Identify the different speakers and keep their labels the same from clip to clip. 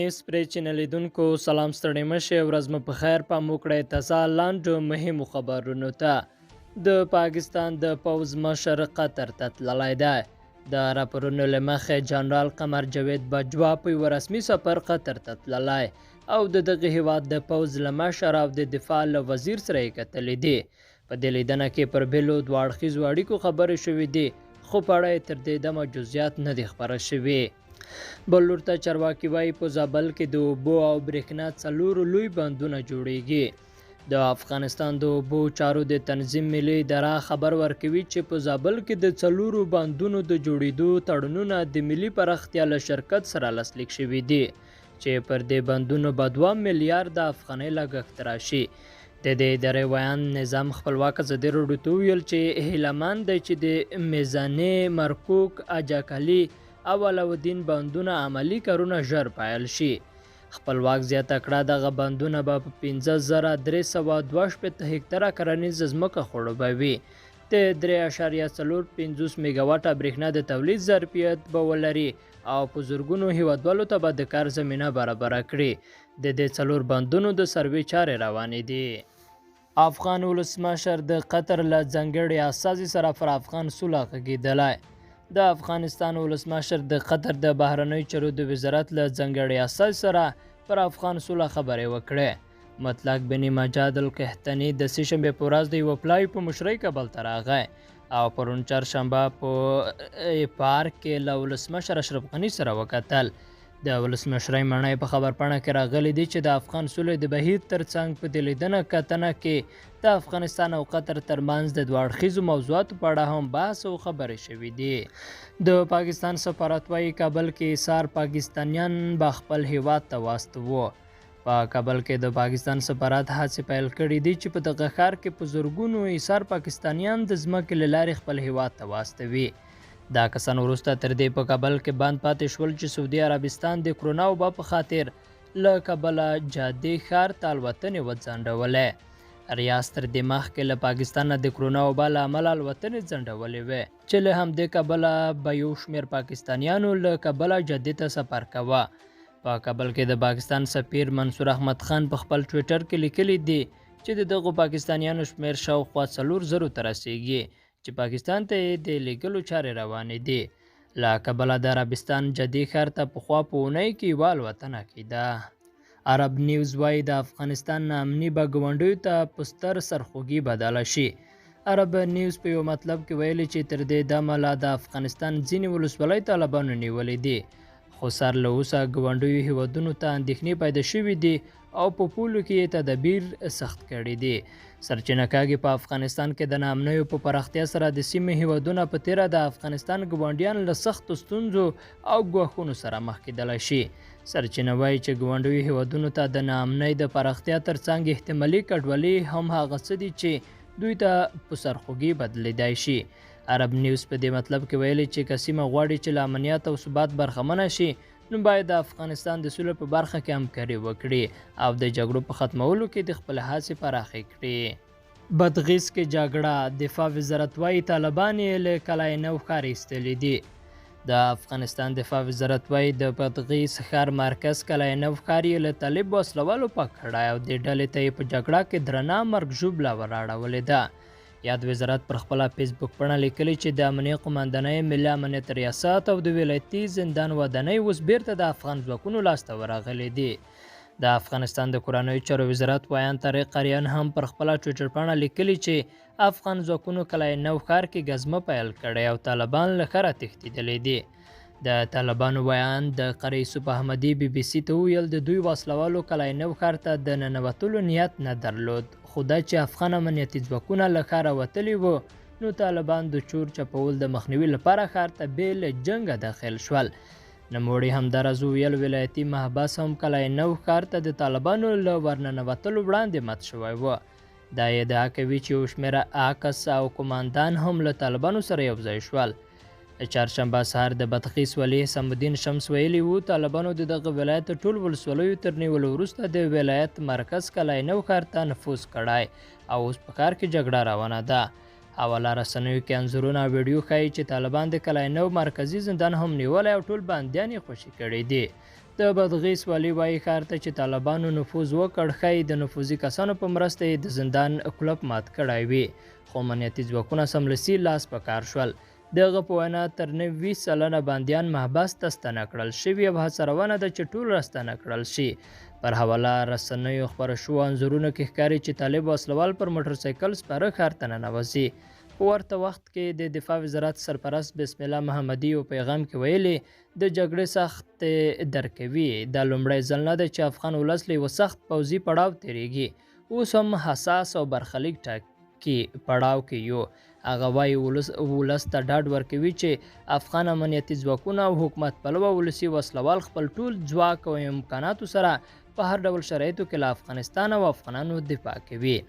Speaker 1: نیوز پرې چینل لیدونکو سلام ستړي مشه ورځ مو په خیر په موکړه تازه لاندو مهمو خبرونو ته د پاکستان د پوز مشر قطر ته تللی دی د راپورونو له مخې جنرال قمر جاوید باجوا په یو رسمي سفر قطر ته تللی او دغه هیواد د پوز له مشر او د دفاع له وزیر سره یې کتلې دي په دې لیدنه کې پر بېلو دوه اړخیزو اړیکو خبرې شوې دي خو په اړه یې تر دې دمه جزئیات نه دي خپاره شوي بل لور ته چارواکي وایي په زابل کې د اوبو او برېښنا څلورو لوی بندونه جوړیږي د افغانستان د اوبو چارو د تنظیم ملي اداره خبر ورکوي چې په زابل کې د څلورو بندونو د جوړېدو تړونونه د ملي پراختیا له شرکت سره لاسلیک شوي دي چې پر دې بندونو به 2 میلیارډ افغانۍ لګښت راشي د دې ادارې ویان نظام خپلواک ازادي راډیو ته وویل چې هیله مند دی چې د میزانې مرکوک اجاکالي او علاودین بندونه عملی کارونه ژر پیل شي خپلواک زیاته کړه دغه بندونه به په 15322 هکتاره کرنیز ځمکه خړوبوي د 3.45 میګاواټه برېښنا د تولید ظرفیت به ولري او په زرګونو هیوادوالو ته به د کار زمینه برابره کړي د دې څلور بندونو د سروې چارې روانې دي افغان ولسمشر د قطر له ځانګړي استازي سره پر افغان سوله غږېدلی د افغانستان ولسمشر د قطر د بهرنیو چارو د وزارت له ځانګړي استازي سره پر افغان سوله خبرې وکړې مطلق بن مجاد القحطاني د سهشنبې په ورځ د یوه پلاوي په مشرۍ کابل ته راغی او پرون چهارشنبه په پارک کې له ولسمشر اشرف غني سره وکتل د ولسمشرۍ ماڼۍ په خبرپاڼه کې راغلی دی چې د افغان سولې د بهیر ترڅنګ په دې لیدنه کتنه کې د افغانستان او قطر ترمنځ د دوه اړخیزو موضوعاتو په اړه هم بحث او خبرې شوي دي د پاکستان سفارت وايي کابل کې ایثار پاکستانیان به خپل هیواد ته واستوه په کابل کې د پاکستان سفارت هڅې پیل کړي دي چې په دغه ښار کې په زرګونو ایثار پاکستانیان د ځمکې له لارې خپل هیواد ته واستوي دا کسان وروسته تر دې په کابل کې بند پاتې شول چې سعودي عربستان د کرونا وبا په خاطر له کابله جادې ښار ته الوتنې وځنډولې ریاض تر دې مخکې له پاکستان نه د کرونا وبا له امله الوتنې ځنډولې وې چې له همدې کابله به یو شمېر پاکستانیانو له کابله جدې ته سفر کوه په کابل کې د پاکستان سفیر منصور احمد خان په خپل ټویټر کې لیکلي دي چې د دغو پاکستانیانو شمېر شاوخوا 4,000 ته رسیږي چې پاکستان ته د لیږلو چارې روانې دي له کابله د عربستان جدې ښار ته پخوا په اونۍ کې یوه الوتنه کېده عرب نیوز وایي د افغانستان ناامني به ګاونډیو ته په ستر سرخوږي بدله شي عرب نیوز په یو مطلب کې ویلي چې تر دې دمه لا د افغانستان ځینې ولسوالۍ طالبانو نیولې دي خو سر له اوسه ګاونډیو هیوادونو ته اندېښنې پیدا شوي دي او په پولو کې یې تدابیر سخت کړي دي سرچینه کاږي په افغانستان کې د ناامنیو په پراختیا سره د سیمې هیوادونه په تیره د افغانستان ګاونډیان له سختو ستونزو او ګواښونو سره مخ کېدلی شي سرچینه وایي چې ګاونډیو هیوادونو ته د ناامنۍ د پراختیا ترڅنګ احتمالي کډوالي هم هغه څه دي چې دوی ته په سرخوږي بدلیدای شي عرب نیوز په دې مطلب کې ویلي چې که سیمه غواړي چې له امنیت او ثبات برخمنه شي نو باید د افغانستان د سولې په برخه کې همکاري وکړي او د جګړو په ختمولو کې د خپل هڅې پراخې کړي بدغیس کې جګړه دفاع وزارت وايي طالبان یې له کلای نو ښار ایستلی دي د افغانستان دفاع وزارت وايي د بدغیس ښار مرکز کلای نو ښار یې له طالب وسلوالو پاک کړی او د ډلې ته یې په جګړه کې درنه مرګ ژوبله وراړولې ده یاد وزارت پر خپل فیسبوک پاڼه لیکلي چې د امنیه قماندانۍ ملي امنیت ریاست او د ولایتي زندان ودانۍ اوس بیرته د افغان ځواکونو لاسته ورغلي دي د افغانستان د کورنیو چارو وزارت ویان طارق قریان هم پر خپل ټویټر پاڼه لیکلي چې افغان ځواکونو کلای نو ښار کې ګزمه پیل کړی او طالبان له ښاره تښتېدلي دي د طالبانو ویان د قری یوسف احمدي BBC ته وویل د دوی وسلوالو کلای نو ښار ته د ننوتلو نیت نه درلود خو دا چې افغان امنیتي ځواکونه له ښاره وتلي وو نو طالبان د چور چپول د مخنیوي لپاره ښار ته بې له جنګه داخل شول نوموړي همداراز وویل ولایتي محبس هم کلای نو ښار ته د طالبانو له ورننوتلو وړاندې مات شوی و دا ادعا کوي چې یو شمېره عکس او کماندان هم له طالبانو سره یو ځای شول چهارشنبه سهار د بدخیس ولي حسام الدین شمس ویلي وو طالبانو د دغه ولایت ټول ولسوالیو تر نیولو وروسته د ولایت مرکز کلای نو ښار ته نفوذ کړی او اوس په ښار کې جګړه روانه ده حواله رسنیو کې انځورونه او ویډیو ښایي چې طالبان د کلای نو مرکزي زندان هم نیولی او ټول بندیان یې خوشي کړي دي د بادغیس والي وایي ښار ته چې طالبانو نفوذ وکړ ښایي د نفوذي کسانو په مرسته یې د زندان کلب مات کړی وي، خو امنیتي ځواکونه سملاسي لاس په کار شول. دغه په وینا تر 90 سلنه بندیان محبس ته ستنه کړل شوي او هڅه روانه ده چې ټول راستنه کړل شي. پر حواله رسنیو خپاره شوو انځورونو کې ښکاري چې طالب وسلوال پر موټرسایکل سپاره ښار ته ننوځي. په ورته وخت کې د دفاع وزارت سرپرست بسم الله محمدي په پیغام کې ویلي د جګړې سخت درک کوي. دا لومړی ځل نه دی چې افغان ولس له یوه سخت پوځي پړاو تیریږي. اوس هم حساس او برخلیک ټاکي پړاو کې یو. هغه وایي ولس ته ډاډ ورکوي چې افغان امنیتي ځواکونه او حکومت پلوه ولسي وسلوال خپل ټول ځواک او امکاناتو سره په هر ډول شرایطو کې له افغانستان او افغانانو دفاع کوي.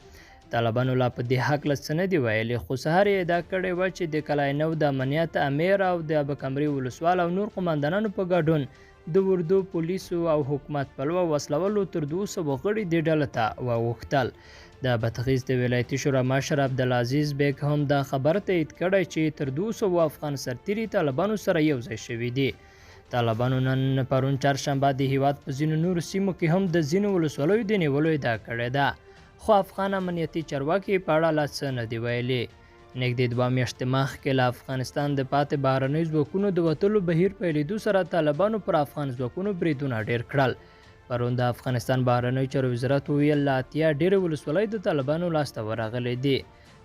Speaker 1: طالبانو لا په دې هکله څه نه دي ویلي، خو سهار یې ادعا کړې وه چې د کلای نو د امنیت امیر او د ابوکمري ولسوال او نور قماندانانو په ګډون د اردو پولیسو او حکومت پلوه وسلوالو تر 200 غړي دې ډلې ته واوښتل. د بادغیس د ولایتي شورا مشر عبدالعزیز بیگ هم دا خبر تایید کړی چې تر 200 افغان سرتیري طالبانو سره یو ځای شوي دي. طالبانو نن پرون چهارشنبه د هیواد په ځینو نورو سیمو کې هم د ځینو ولسوالیو د نیولو ادعا کړې ده، خو افغان امنیتي چارواکي په اړه لا څه نه دي ویلي. نږدې 2 میاشتې مخکې له افغانستان د پاتې بهرنیو ځواکونو د وتلو بهیر پیلېدو سره طالبانو پر افغان ځواکونو بریدونه ډېر کړل. پرون د افغانستان بهرنیو چارو وزارت وویل له 80 ډېرې ولسوالۍ د طالبانو لاسته ورغلې دي.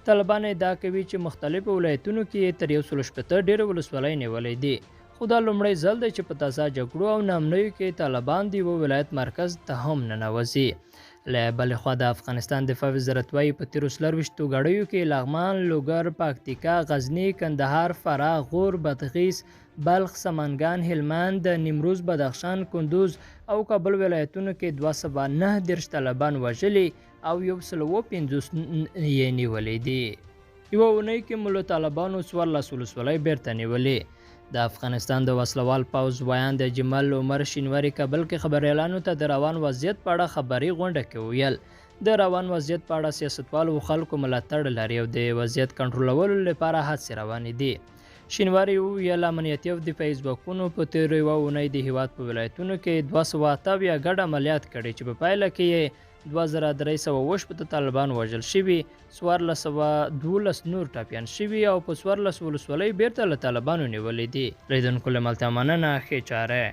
Speaker 1: طالبان ادعا کوي چې مختلفو ولایتونو کې تر 160 ډېرې ولسوالۍ نیولې دي، خو دا لومړی ځل دی چې په تازه جګړو او ناامنیو کې طالبان د یوه ولایت مرکز ته هم ننوځي. له بلې خوا د افغانستان دفاع وزارت وایي په تیرو 24 غړیو کې لغمان، لوګر، پکتیکا، غزني، کندهار، فراه، غور، بادغیس، بلخ، سمنګان، هلمند، نیمروز، بدخشان، کندوز او کابل ولایتونو کې 239 طالبان وژلي او 150 یې نیولې دي. یوه اونۍ کې مو له طالبانو 14 ولسوالۍ بیرته نیولې. د افغانستان د وسلوال پوځ ویان د جمال عمر شینواري کابل کې خبریالانو ته د روان وضعیت په اړه خبري غونډه کې ویل د روان وضعیت په اړه سیاستوالو خلکو ملاتړ لري او د وضعیت کنټرولولو لپاره هڅې روانې دي. شینواري وویل امنیتي او دفاعي ځواکونو په تېرو یوه اونۍ د هیواد په ولایتونو کې 278 ګډ عملیات کړي چې په پایله کې یې 2380 طالبان وژل شوي، 1412 نور ټپیان شوي او په 14 ولسوالۍ بیرته له طالبانو نیولې دي. لیدونکو له ملته مننه، ښې چاره.